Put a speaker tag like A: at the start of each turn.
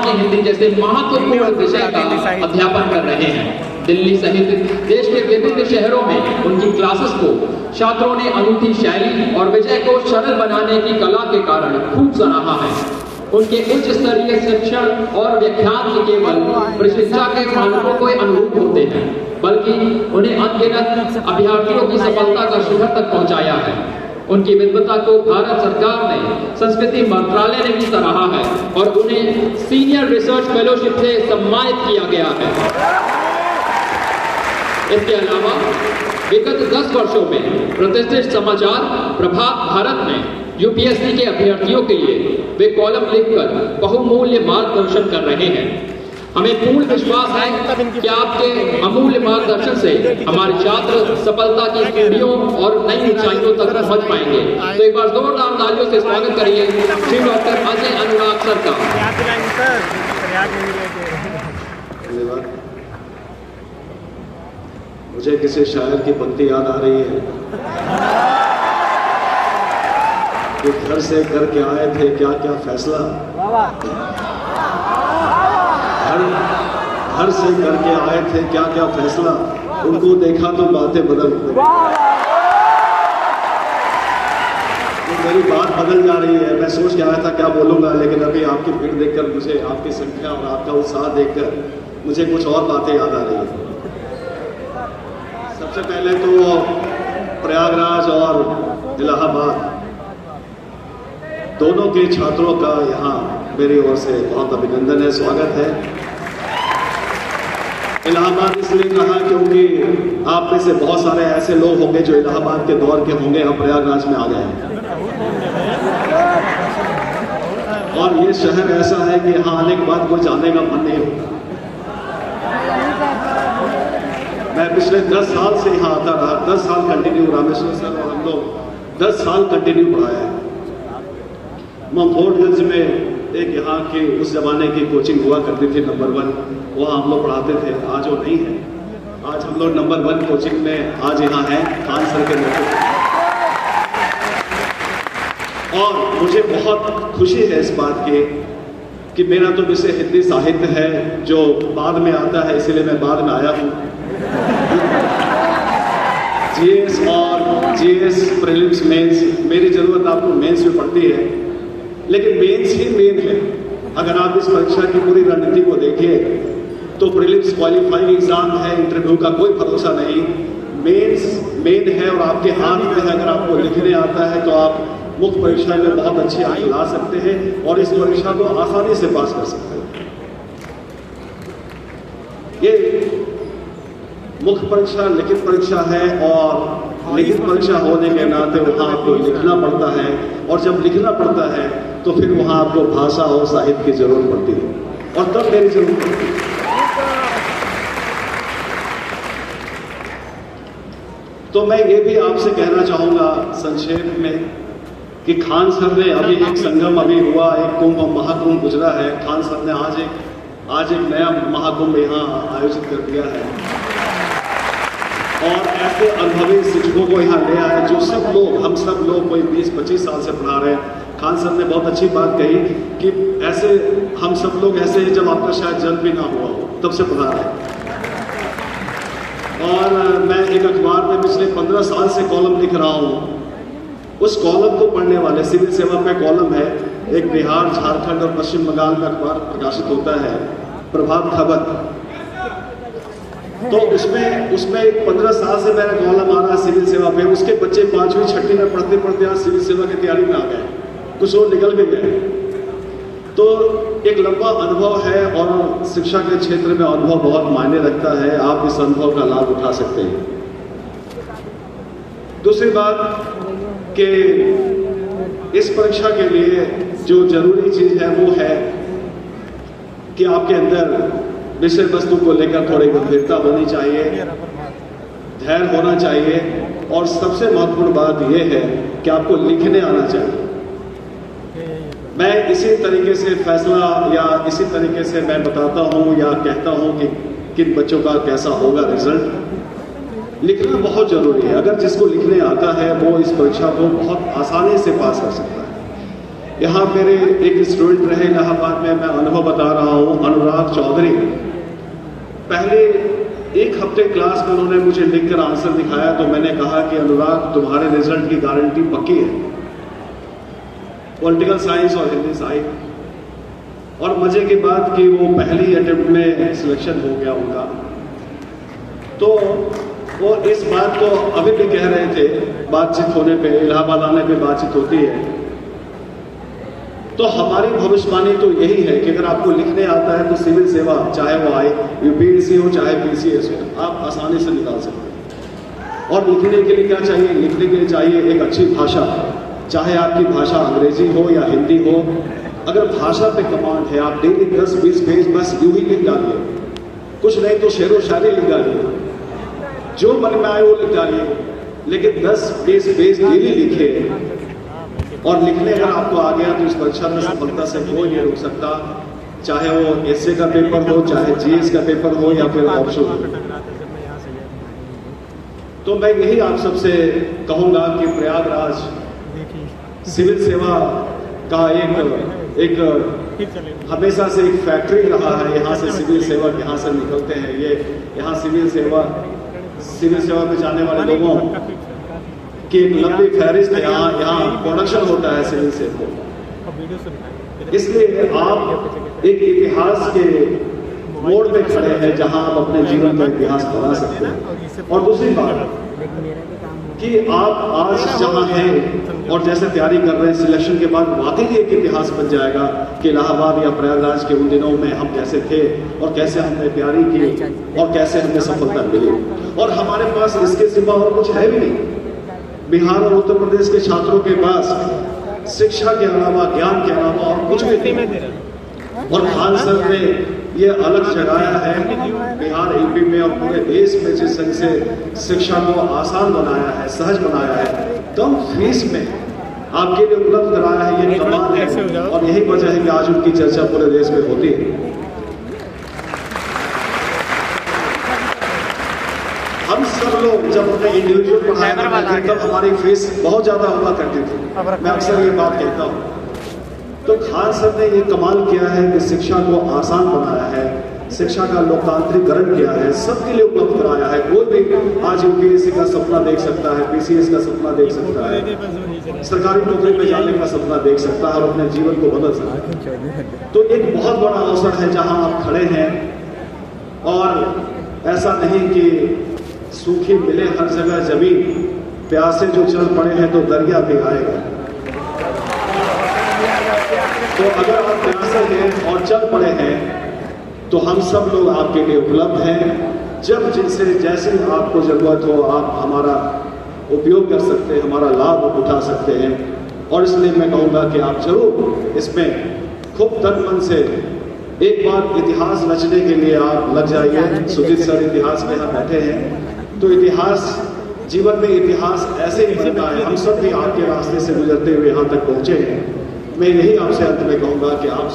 A: सामान्य हिंदी जैसे महत्वपूर्ण विषय का अध्यापन कर रहे हैं। दिल्ली सहित देश के विभिन्न शहरों में उनकी क्लासेस को छात्रों ने अनूठी शैली और विषय को सरल बनाने की कला के कारण खूब सराहा है। उनके उच्च स्तरीय शिक्षण और व्याख्यान के केवल प्रशिक्षा के मानकों को अनुरूप होते हैं, बल्कि उन्हें अनगिनत अभ्यर्थियों की सफलता का शिखर तक पहुंचाया है। उनकी विद्वता को भारत सरकार ने संस्कृति मंत्रालय ने भी सराहा है और उन्हें सीनियर रिसर्च फेलोशिप से सम्मानित किया गया है। इसके अलावा विगत 10 वर्षों में प्रतिष्ठित समाचार प्रभात भारत में यूपीएससी के अभ्यर्थियों के लिए वे कॉलम लिखकर बहुमूल्य मार्गदर्शन कर रहे हैं। हमें पूर्ण विश्वास है कि आपके अमूल्य मार्गदर्शन से हमारे छात्र सफलता की सीढ़ियों और नई ऊंचाइयों तक पहुंच पाएंगे। तो एक बार जोरदार तालियों से स्वागत करिए श्री डॉक्टर अजय अनुराग सर का।
B: मुझे किसी शायर की पंक्ति याद आ रही है कि घर से करके आए थे क्या क्या फैसला, घर से करके आए थे क्या क्या फैसला, उनको देखा तो बातें बदल गई। मेरी बात बदल जा रही है। मैं सोच के आया था क्या बोलूंगा, लेकिन अभी आपकी भीड़ देखकर मुझे, आपकी संख्या और आपका उत्साह देखकर मुझे कुछ और बातें याद आ रही है। सबसे पहले तो प्रयागराज और इलाहाबाद दोनों के छात्रों का यहाँ मेरी ओर से बहुत अभिनंदन है, स्वागत है। इलाहाबाद इसलिए कहा क्योंकि आप में से बहुत सारे ऐसे लोग होंगे जो इलाहाबाद के दौर के होंगे और प्रयागराज में आ गए हैं। और ये शहर ऐसा है कि यहाँ आने के बाद कोई जाने का मन नहीं होता। मैं पिछले 10 साल से यहाँ आता रहा, 10 साल कंटिन्यू, रामेश्वर सर और हम लोग 10 साल कंटिन्यू पढ़ाया है। ममफोर्टगंज में एक यहाँ की उस जमाने की कोचिंग हुआ करती थी नंबर 1, वहाँ हम लोग पढ़ाते थे। आज वो नहीं है। आज हम लोग नंबर 1 कोचिंग में आज यहाँ हैं खान सर के नेतृत्व। और मुझे बहुत खुशी है इस बात की कि मेरा तो विषय हिंदी साहित्य है जो बाद में आता है, इसीलिए मैं बाद में आया हूँ। जीएस और जीएस प्रीलिम्स मेंस, मेरी जरूरत आपको मेंस में पड़ती है, लेकिन मेंस ही मेन है। अगर आप इस परीक्षा की पूरी रणनीति को देखिए तो प्रीलिम्स क्वालिफाइंग एग्जाम है, इंटरव्यू का कोई भरोसा नहीं। मेंस मेन है और आपके हाथ में है। अगर आपको लिखने आता है तो आप मुख्य परीक्षा में बहुत अच्छे अंक ला सकते हैं और इस परीक्षा को आसानी से पास कर सकते हैं। ये मुख्य परीक्षा लिखित परीक्षा है और लिखित परीक्षा होने के नाते वहाँ आपको लिखना पड़ता है और जब लिखना पड़ता है तो फिर वहाँ आपको भाषा और साहित्य की जरूरत पड़ती है और तब मेरी जरूरत पड़ती है। तो मैं ये भी आपसे कहना चाहूँगा संक्षेप में कि खान सर ने अभी एक संगम अभी हुआ, एक कुंभ महाकुंभ गुजरा है। खान सर ने आज एक नया महाकुंभ यहाँ आयोजित कर दिया है और ऐसे अनुभवी शिक्षकों को यहाँ ले आए जो सब लोग, हम सब लोग कोई 20-25 साल से पढ़ा रहे हैं। खान सर ने बहुत अच्छी बात कही कि ऐसे हम सब लोग ऐसे ही जब आपका शायद जन्म भी ना हुआ हो तब से पढ़ा रहे हैं। और मैं एक अखबार में पिछले 15 साल से कॉलम लिख रहा हूँ। उस कॉलम को पढ़ने वाले, सिविल सेवा पे कॉलम है, एक बिहार, झारखंड और पश्चिम बंगाल में अखबार प्रकाशित होता है, प्रभात खबर। तो उसमें 15 साल से मेरा कॉलम आ रहा है सिविल सेवा पे। उसके बच्चे 5वीं 6वीं में पढ़ते पढ़ते आज सिविल सेवा की तैयारी में आ गए, कुछ और निकल भी गए। तो एक लंबा अनुभव है और शिक्षा के क्षेत्र में अनुभव बहुत मायने रखता है। आप इस अनुभव का लाभ उठा सकते हैं। दूसरी बात कि इस परीक्षा के लिए जो जरूरी चीज है वो है कि आपके अंदर विषय वस्तु को लेकर थोड़ी गंभीरता होनी चाहिए, धैर्य होना चाहिए और सबसे महत्वपूर्ण बात यह है कि आपको लिखने आना चाहिए। मैं इसी तरीके से फैसला या इसी तरीके से मैं बताता हूं या कहता हूं कि किन बच्चों का कैसा होगा रिजल्ट। लिखना बहुत जरूरी है। अगर जिसको लिखने आता है वो इस परीक्षा को बहुत आसानी से पास कर सकता है। यहाँ मेरे एक स्टूडेंट रहे इलाहाबाद में, मैं अनुभव बता रहा हूँ, अनुराग चौधरी। पहले एक हफ्ते क्लास में उन्होंने मुझे लिखकर आंसर दिखाया तो मैंने कहा कि अनुराग तुम्हारे रिजल्ट की गारंटी पक्की है। पॉलिटिकल साइंस और हिंदी साहित्य। और मजे की बात कि वो पहली अटेम्प्ट में सिलेक्शन हो गया उनका। तो वो इस बात को अभी भी कह रहे थे, बातचीत होने पे, इलाहाबाद आने पे बातचीत होती है। तो हमारी भविष्यवाणी तो यही है कि अगर आपको लिखने आता है तो सिविल सेवा, चाहे वो आए यूपीएससी हो चाहे पीसीएस हो, आप आसानी से निकाल सकते हैं। और लिखने के लिए क्या चाहिए? लिखने के लिए चाहिए एक अच्छी भाषा, चाहे आपकी भाषा अंग्रेजी हो या हिंदी हो। अगर भाषा पे कमांड है, आप डेली 10-20 पेज बस यूं ही लिख डालिए, कुछ नहीं तो शेरो शायरी लिख डालिए, जो मन में आए वो लिख डालिए, लेकिन 10-20 पेज डेली लिखे। और लिखने अगर आपको आ गया तो इस परीक्षा में सफलता से कोई नहीं रोक सकता, चाहे वो एसए का पेपर हो, चाहे जीएस का पेपर हो या फिर ऑप्शन हो। तो मैं यही आप सबसे कहूंगा कि प्रयागराज सिविल सेवा का एक हमेशा से एक फैक्ट्री रहा है। यहाँ से सिविल सेवक यहाँ से निकलते हैं, ये यहाँ सिविल सेवा में जाने वाले लोगों की एक लंबी फहरिस्त है। यहाँ प्रोडक्शन होता है सिविल सेवक। इसलिए आप एक इतिहास के मोड़ पे खड़े हैं जहां आप अपने जीवन का इतिहास बना सकते हैं। और दूसरी बात कि आप आज जहां हैं और जैसे तैयारी कर रहे हैं, सिलेक्शन के बाद वाकई एक इतिहास बन जाएगा कि इलाहाबाद या प्रयागराज के उन दिनों में हम कैसे थे और कैसे हमने तैयारी की और कैसे हमें सफलता मिली। और हमारे पास इसके सिवा और कुछ है भी नहीं। बिहार और उत्तर प्रदेश के छात्रों के पास शिक्षा के अलावा, ज्ञान के अलावा और कुछ भी नहीं। और खान सर ने ये अलग जगाया है बिहार, यूपी में और पूरे देश में जिस ढंग से शिक्षा को आसान बनाया है, सहज बनाया है, कम फीस में आपके लिए उपलब्ध कराया है, ये कमाल है। और यही वजह है कि आज उनकी चर्चा पूरे देश में होती है। हम सब लोग जब अपने इंडिविजुअल पढ़ाया करते थे तब हमारी फीस बहुत ज्यादा हुआ करती थी, मैं अक्सर ये बात कहता हूँ। तो खान सर ने ये कमाल किया है कि शिक्षा को आसान बनाया है, शिक्षा का लोकतांत्रिकरण किया है, सबके लिए उपलब्ध कराया है। कोई भी आज यूपीएससी का सपना देख सकता है, पीसीएस का सपना देख सकता है, सरकारी नौकरी में जाने का सपना देख सकता है और अपने जीवन को बदल सकता है। तो एक बहुत बड़ा अवसर है जहां आप खड़े हैं। और ऐसा नहीं कि सूखी मिले हर जगह जमीन, प्यासे जो चल पड़े हैं तो दरिया भी आएगा। तो अगर आप प्यासे हैं और चल पड़े हैं तो हम सब लोग आपके लिए उपलब्ध हैं। जब जिनसे जैसे आपको जरूरत हो आप हमारा उपयोग कर सकते हैं, हमारा लाभ उठा सकते हैं। और इसलिए मैं कहूँगा कि आप जरूर इसमें खूब तन मन से एक बार इतिहास रचने के लिए आप लग जाइए। सुजीत सर इतिहास में यहाँ बैठे हैं, तो इतिहास, जीवन में इतिहास ऐसे ही बनता है। हम सब भी आपके रास्ते से गुजरते हुए यहाँ तक पहुँचे हैं। मैं यही आपसे अंत में कहूँगा कि आप